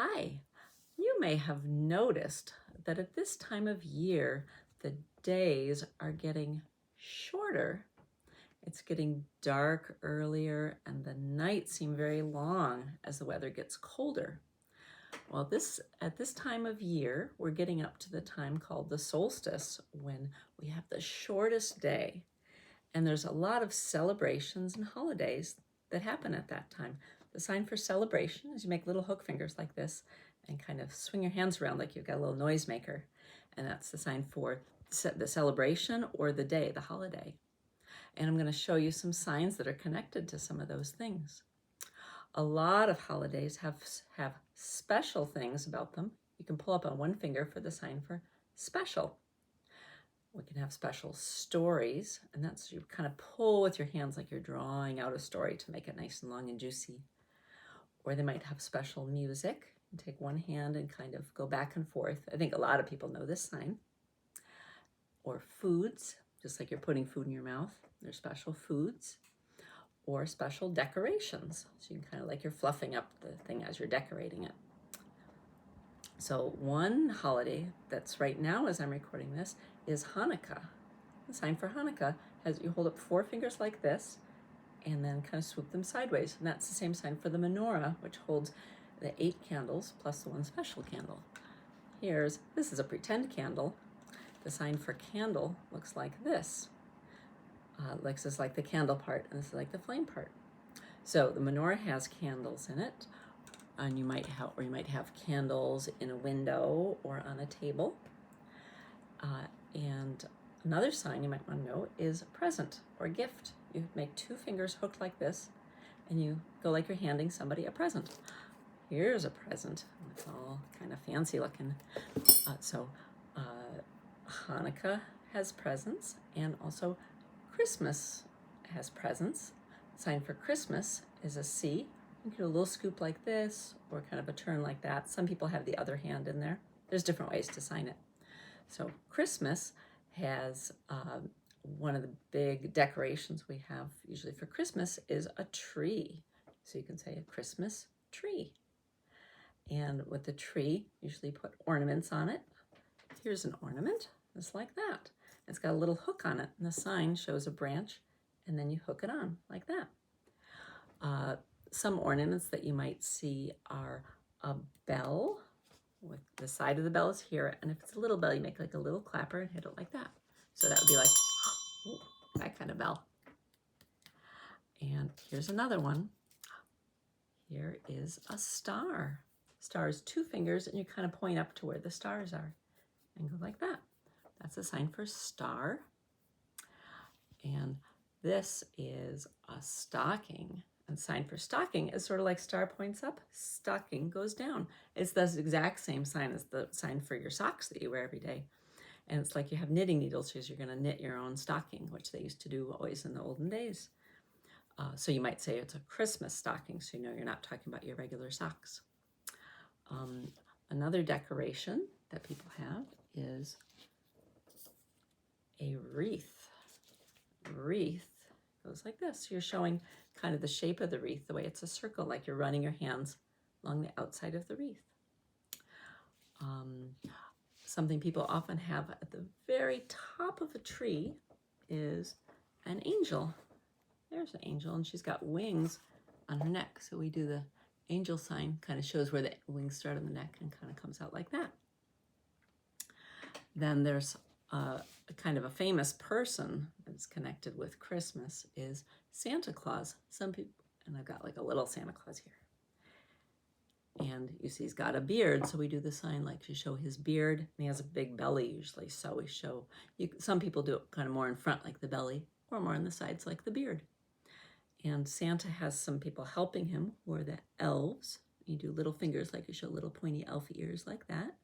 Hi, you may have noticed that at this time of year, the days are getting shorter. It's getting dark earlier and the nights seem very long as the weather gets colder. Well, at this time of year, we're getting up to the time called the solstice when we have the shortest day. And there's a lot of celebrations and holidays that happen at that time. The sign for celebration is you make little hook fingers like this and kind of swing your hands around like you've got a little noisemaker. And that's the sign for the celebration or the day, the holiday. And I'm going to show you some signs that are connected to some of those things. A lot of holidays have special things about them. You can pull up on one finger for the sign for special. We can have special stories, and that's you kind of pull with your hands like you're drawing out a story to make it nice and long and juicy. Or they might have special music. You take one hand and kind of go back and forth. I think a lot of people know this sign. Or foods, just like you're putting food in your mouth. There's special foods. Or special decorations. So you can kind of like you're fluffing up the thing as you're decorating it. So one holiday that's right now as I'm recording this is Hanukkah. The sign for Hanukkah has you hold up 4 fingers like this and then kind of swoop them sideways. And that's the same sign for the menorah, which holds the 8 candles plus the one special candle. This is a pretend candle. The sign for candle looks like this. This is like the candle part and this is like the flame part. So the menorah has candles in it. And you might have candles in a window or on a table. And another sign you might want to know is present or gift. You make 2 fingers hooked like this, and you go like you're handing somebody a present. Here's a present. It's all kind of fancy looking. Hanukkah has presents, and also Christmas has presents. The sign for Christmas is a C. You can do a little scoop like this or kind of a turn like that. Some people have the other hand in there. There's different ways to sign it. So Christmas has one of the big decorations we have usually for Christmas is a tree. So you can say a Christmas tree. And with the tree, usually put ornaments on it. Here's an ornament, just like that. It's got a little hook on it, and the sign shows a branch, and then you hook it on like that. Some ornaments that you might see are a bell, with the side of the bell is here, and if it's a little bell, you make like a little clapper and hit it like that. So that would be like that kind of bell. And here's another one. Here is a star. Star is 2 fingers, and you kind of point up to where the stars are and go like that. That's a sign for star. And this is a stocking. And sign for stocking is sort of like star points up, stocking goes down. It's the exact same sign as the sign for your socks that you wear every day. And it's like you have knitting needles because you're going to knit your own stocking, which they used to do always in the olden days. So you might say it's a Christmas stocking, so you know you're not talking about your regular socks. Another decoration that people have is a wreath. Wreath goes like this. You're showing kind of the shape of the wreath, the way it's a circle, like you're running your hands along the outside of the wreath. Something people often have at the very top of a tree is an angel. There's an angel, and she's got wings on her neck. So we do the angel sign, kind of shows where the wings start on the neck and kind of comes out like that. Then there's a kind of a famous person that's connected with Christmas is Santa Claus. Some people, and I've got like a little Santa Claus here. And you see he's got a beard, so we do the sign like to show his beard. And he has a big belly usually, so we show, some people do it kind of more in front like the belly, or more on the sides like the beard. And Santa has some people helping him, who are the elves. You do little fingers like you show little pointy elf ears like that.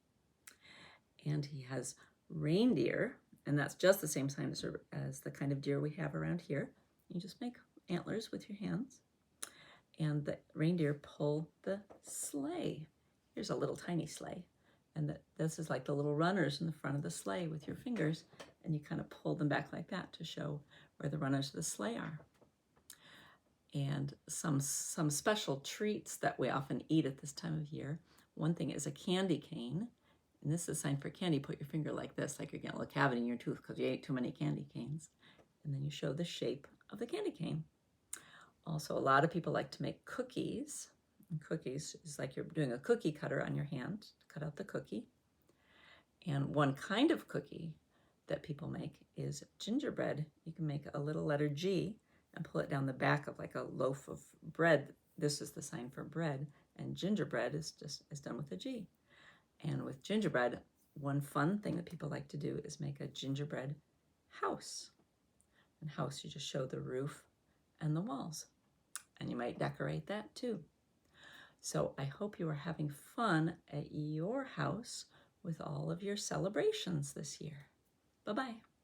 And he has reindeer, and that's just the same sign as the kind of deer we have around here. You just make antlers with your hands, and the reindeer pull the sleigh. Here's a little tiny sleigh, and this is like the little runners in the front of the sleigh with your fingers, and you kind of pull them back like that to show where the runners of the sleigh are. And some special treats that we often eat at this time of year One thing is a candy cane. And this is a sign for candy. Put your finger like this, like you're getting a little cavity in your tooth because you ate too many candy canes. And then you show the shape of the candy cane. Also, a lot of people like to make cookies. And cookies is like you're doing a cookie cutter on your hand to cut out the cookie. And one kind of cookie that people make is gingerbread. You can make a little letter G and pull it down the back of like a loaf of bread. This is the sign for bread, and gingerbread is done with a G. And with gingerbread, one fun thing that people like to do is make a gingerbread house. And house, you just show the roof and the walls. And you might decorate that too. So I hope you are having fun at your house with all of your celebrations this year. Bye-bye.